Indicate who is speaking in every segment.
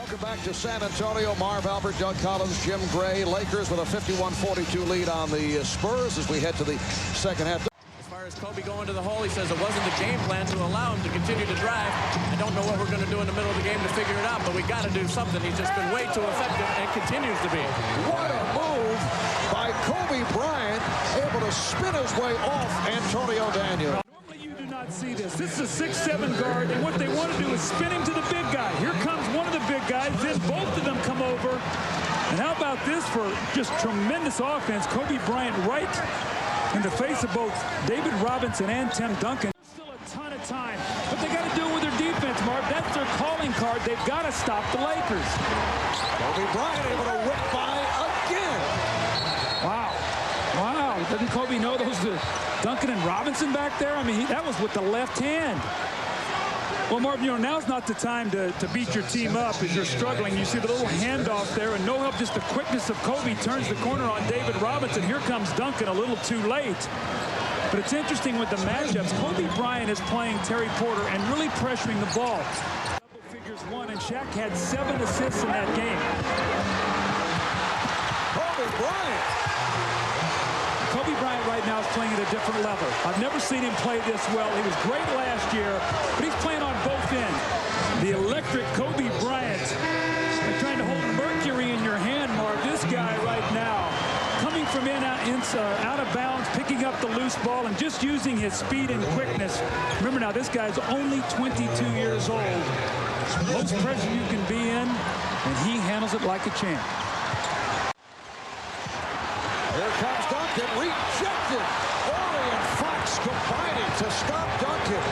Speaker 1: Welcome back to San Antonio. Marv Albert, Doug Collins, Jim Gray. Lakers with a 51-42 lead on the Spurs as we head to the second half.
Speaker 2: As far as Kobe going to the hole, he says it wasn't the game plan to allow him to continue to drive. I don't know what we're going to do in the middle of the game to figure it out, but we got to do something. He's just been way too effective and continues to be.
Speaker 1: What a move by Kobe Bryant, able to spin his way off Antonio Daniels.
Speaker 3: See this. This is a 6'7" guard, and what they want to do is spin him to the big guy. Here comes one of the big guys, then both of them come over. And how about this for just tremendous offense? Kobe Bryant right in the face of both David Robinson and Tim Duncan. Still a ton of time, but they got to do it with their defense, Mark. That's their calling card. They've got to stop the Lakers.
Speaker 1: Kobe Bryant able to whip by again.
Speaker 3: Wow. Wow. Doesn't Kobe know those Duncan and Robinson back there? I mean, that was with the left hand. Well, Marv, you know, now's not the time to beat your team up as you're struggling. You see the little handoff there, and no help, just the quickness of Kobe turns the corner on David Robinson. Here comes Duncan a little too late. But it's interesting with the matchups. Kobe Bryant is playing Terry Porter and really pressuring the ball. Double figures one, and Shaq had 7 assists in that game.
Speaker 1: Kobe Bryant.
Speaker 3: Kobe Bryant right now is playing at a different level. I've never seen him play this well. He was great last year, but he's playing on both ends. The electric Kobe Bryant. They're trying to hold mercury in your hand, Marv. This guy right now, coming from out of bounds, picking up the loose ball, and just using his speed and quickness. Remember now, this guy's only 22 years old. Most pressure you can be in, and he handles it like a champ.
Speaker 1: Here comes Duncan, rejected. Horry and Fox combining to stop Duncan.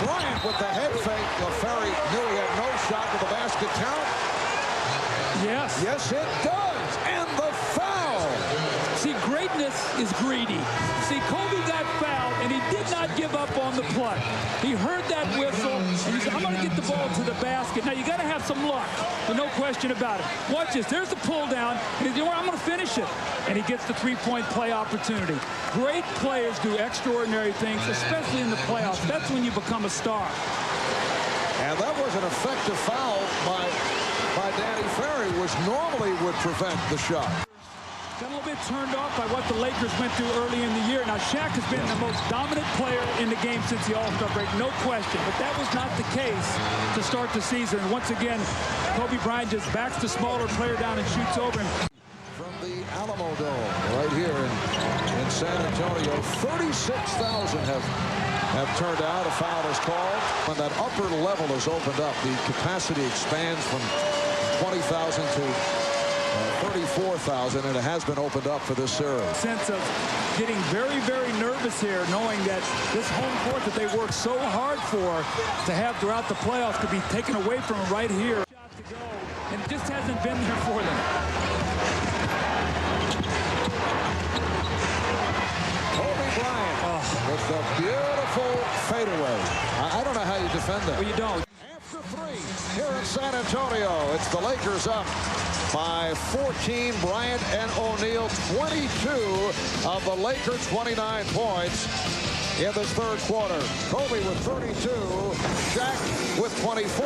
Speaker 1: Bryant with the head fake. LaFerry knew he had no shot with the basket count.
Speaker 3: Yes.
Speaker 1: Yes, it does. And the foul.
Speaker 3: See, greatness is greedy. See, Kobe got fouled, and he did not give up on the play. He heard that whistle, and he said, I'm going to get the ball to the basket. Now, you got to have some luck, but no question about it. Watch this. There's the pull down, and he's, I'm going to finish it. And he gets the three-point play opportunity. Great players do extraordinary things, especially in the playoffs. That's when you become a star.
Speaker 1: And that was an effective foul by Danny Ferry, which normally would prevent the shot.
Speaker 3: Got a little bit turned off by what the Lakers went through early in the year. Now, Shaq has been the most dominant player in the game since the All-Star break, no question. But that was not the case to start the season. Once again, Kobe Bryant just backs the smaller player down and shoots over him.
Speaker 1: From the Alamo Dome, right here in San Antonio, 36,000 have turned out. A foul is called. When that upper level is opened up, the capacity expands from 20,000 to 34,000, and it has been opened up for this series.
Speaker 3: Sense of getting very, very nervous here, knowing that this home court that they worked so hard for to have throughout the playoffs could be taken away from them right here. Shot to go, and it just hasn't been there for them.
Speaker 1: Kobe Bryant with the beautiful fadeaway. I don't know how you defend that.
Speaker 3: Well, you don't.
Speaker 1: After 3 here in San Antonio, it's the Lakers up by 14. Bryant and O'Neal, 22 of the Lakers' 29 points in this third quarter. Kobe with 32, Shaq with 24.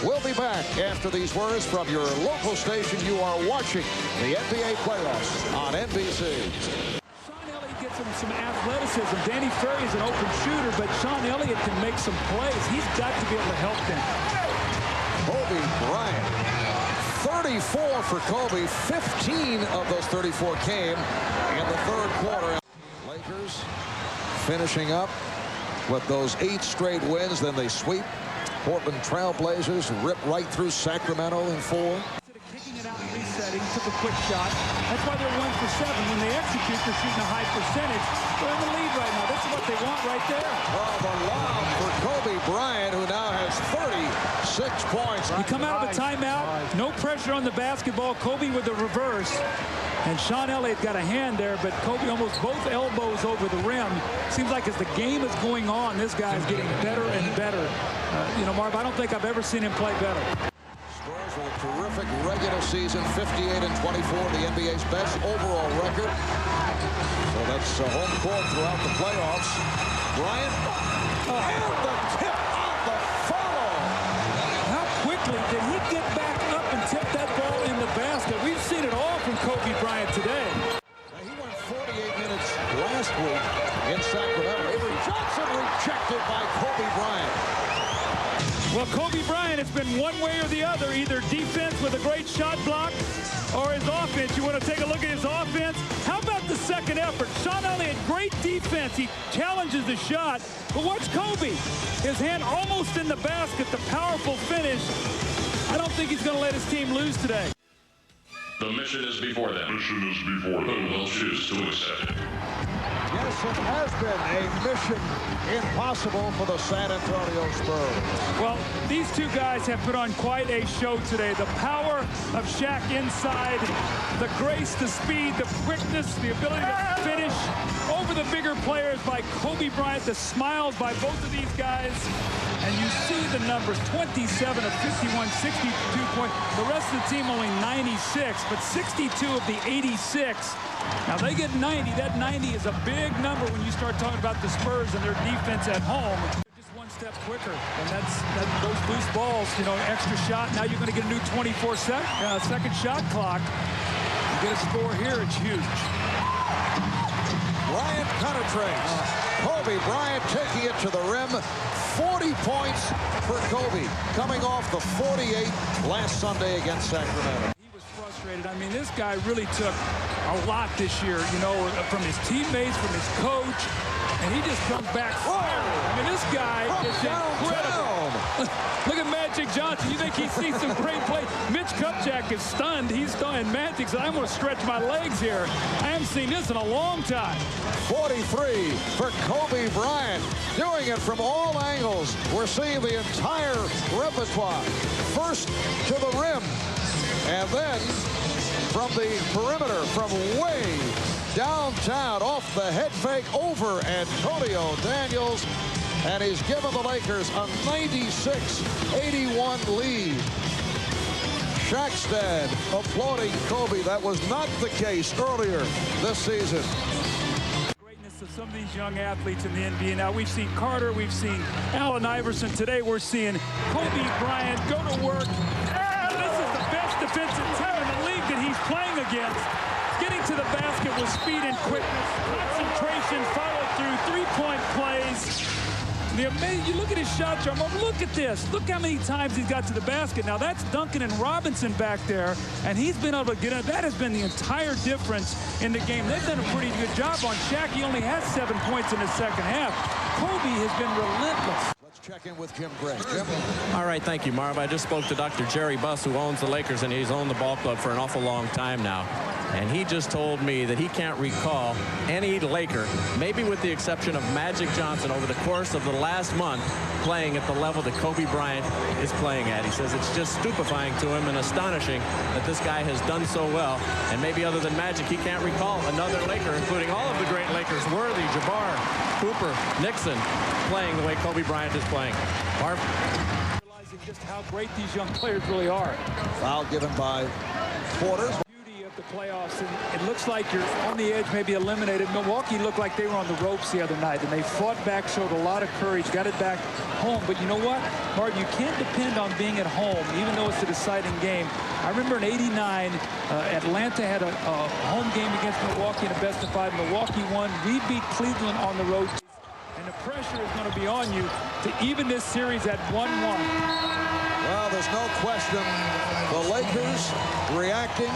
Speaker 1: We'll be back after these words from your local station. You are watching the NBA playoffs on NBC.
Speaker 3: Some athleticism. Danny Ferry is an open shooter, but Sean Elliott can make some plays. He's got to be able to help them.
Speaker 1: Kobe Bryant, 34 for Kobe. 15 of those 34 came in the third quarter. Lakers finishing up with those 8 straight wins. Then they sweep Portland Trailblazers, rip right through Sacramento in 4.
Speaker 3: Kicking it out and resetting, took a quick shot. That's why they're 1 for 7. When they execute, they're shooting a high percentage. They're in the lead right now. This is what they want right there.
Speaker 1: Oh, the lob for Kobe Bryant, who now has 36 points.
Speaker 3: You come out of a timeout, no pressure on the basketball. Kobe with the reverse. And Sean Elliott got a hand there, but Kobe almost both elbows over the rim. Seems like as the game is going on, this guy's getting better and better. You know, Marv, I don't think I've ever seen him play better.
Speaker 1: Spurs with a terrific regular season, 58-24, the NBA's best overall record. So that's home court throughout the playoffs. Bryant, and the tip on the follow.
Speaker 3: How quickly did he get back up tip that ball in the basket. We've seen it all from Kobe Bryant today.
Speaker 1: Now, he went 48 minutes last week in Sacramento. Avery Johnson rejected by Kobe Bryant.
Speaker 3: Well, Kobe Bryant has been one way or the other, either defense with a great shot block or his offense. You want to take a look at his offense? How about the second effort? Sean Elliott, great defense. He challenges the shot. But watch Kobe. His hand almost in the basket, the powerful finish. I don't think he's going to let his team lose today.
Speaker 4: The mission is before them. Who will choose to accept it?
Speaker 1: Yes, it has been a mission impossible for the San Antonio Spurs.
Speaker 3: Well, these two guys have put on quite a show today. The power of Shaq inside, the grace, the speed, the quickness, the ability to finish over the bigger players by Kobe Bryant, the smiles by both of these guys. And you see the numbers, 27 of 51, 62 points. The rest of the team only 96, but 62 of the 86. Now they get 90. That 90 is a big number when you start talking about the Spurs and their defense at home. Just one step quicker, and those loose balls, you know, extra shot. Now you're going to get a new 24-second shot clock. You get a score here, it's huge.
Speaker 1: Bryant penetrates. Kobe Bryant taking it to the rim. 40 points for Kobe, coming off the 48 last Sunday against Sacramento.
Speaker 3: He was frustrated. I mean, this guy really took a lot this year, you know, from his teammates, from his coach, and he just comes back firing. I mean, this guy is incredible. Look at Magic Johnson. You think he sees some great play? Mitch Kupchak is stunned. He's stunned. Magic said, I'm going to stretch my legs here. I haven't seen this in a long time.
Speaker 1: 43 for Kobe Bryant. Doing it from all angles. We're seeing the entire repertoire. First to the rim. And then from the perimeter, from way downtown, off the head fake over Antonio Daniels. And he's given the Lakers a 96-81 lead. Shaq's dad applauding Kobe. That was not the case earlier this season.
Speaker 3: Greatness of some of these young athletes in the NBA. Now, we've seen Carter, we've seen Allen Iverson. Today, we're seeing Kobe Bryant go to work. This is the best defensive team in the league that he's playing against. Getting to the basket with speed and quickness, concentration, follow through, three-point plays. You look at his shot chart. Look at this. Look how many times he's got to the basket. Now, that's Duncan and Robinson back there, and he's been able to get it. That has been the entire difference in the game. They've done a pretty good job on Shaq. He only has 7 points in the second half. Kobe has been relentless.
Speaker 1: Let's check in with Jim Gray. Jim?
Speaker 2: All right, thank you, Marv. I just spoke to Dr. Jerry Buss, who owns the Lakers, and he's owned the ball club for an awful long time now. And he just told me that he can't recall any Laker, maybe with the exception of Magic Johnson, over the course of the last month, playing at the level that Kobe Bryant is playing at. He says it's just stupefying to him and astonishing that this guy has done so well. And maybe other than Magic, he can't recall another Laker, including all of the great Lakers, Worthy, Jabbar, Cooper, Nixon, playing the way Kobe Bryant is playing. Marv?
Speaker 3: Realizing just how great these young players really are.
Speaker 1: Foul given by Porter.
Speaker 3: The playoffs, and it looks like you're on the edge, maybe eliminated. Milwaukee looked like they were on the ropes the other night, and they fought back, showed a lot of courage, got it back home. But you know what, Martin, you can't depend on being at home, even though it's a deciding game. I remember in '89, Atlanta had a home game against Milwaukee in a best-of-5. Milwaukee won. We beat Cleveland on the road, and the pressure is going to be on you to even this series at 1-1.
Speaker 1: Well, there's no question the Lakers reacting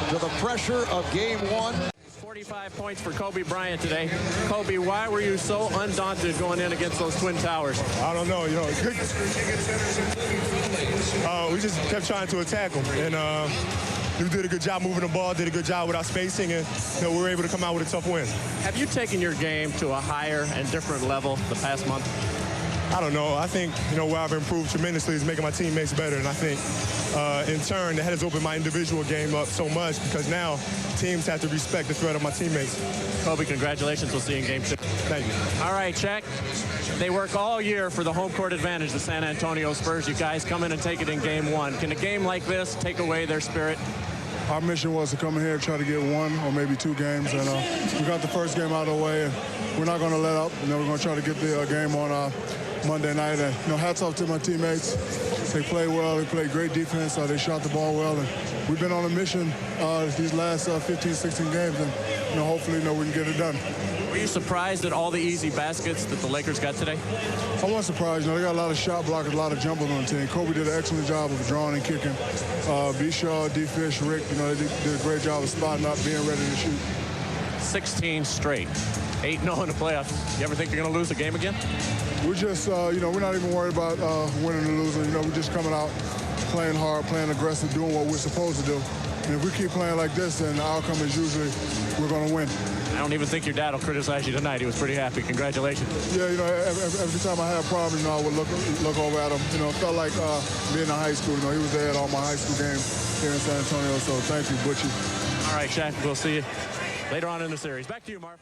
Speaker 1: to the pressure of Game 1.
Speaker 2: 45 points for Kobe Bryant today. Kobe, why were you so undaunted going in against those Twin Towers?
Speaker 5: I don't know. You know, we just kept trying to attack them, and we did a good job moving the ball, did a good job with our spacing, and we were able to come out with a tough win.
Speaker 2: Have you taken your game to a higher and different level the past month?
Speaker 5: I don't know. I think, where I've improved tremendously is making my teammates better. And I think, in turn, that has opened my individual game up so much because now teams have to respect the threat of my teammates.
Speaker 2: Kobe, congratulations. We'll see you in Game 6.
Speaker 5: Thank you.
Speaker 2: All right, Shaq. They work all year for the home court advantage, the San Antonio Spurs. You guys come in and take it in Game 1. Can a game like this take away their spirit?
Speaker 6: Our mission was to come in here and try to get 1 or maybe 2 games, and we got the first game out of the way. we're not going to let up. We're going to try to get the game on Monday night. And, hats off to my teammates. They played well. They played great defense. They shot the ball well. And we've been on a mission these last 15, 16 games. And, hopefully, we can get it done.
Speaker 2: Were you surprised at all the easy baskets that the Lakers got today?
Speaker 6: I wasn't surprised. They got a lot of shot blockers, a lot of jumpers on the team. Kobe did an excellent job of drawing and kicking. B. Shaw, D. Fish, Rick, they did a great job of spotting up, being ready to shoot.
Speaker 2: 16 straight. 8-0 in the playoffs. You ever think you're going to lose a game again?
Speaker 6: We're just, we're not even worried about winning or losing. We're just coming out, playing hard, playing aggressive, doing what we're supposed to do. And if we keep playing like this, then the outcome is usually we're going to win.
Speaker 2: I don't even think your dad will criticize you tonight. He was pretty happy. Congratulations.
Speaker 6: Yeah, every time I had a problem, I would look over at him. It felt like being in high school. He was there at all my high school games here in San Antonio. So thank you, Butchie.
Speaker 2: All right, Shaq, we'll see you later on in the series. Back to you, Marv.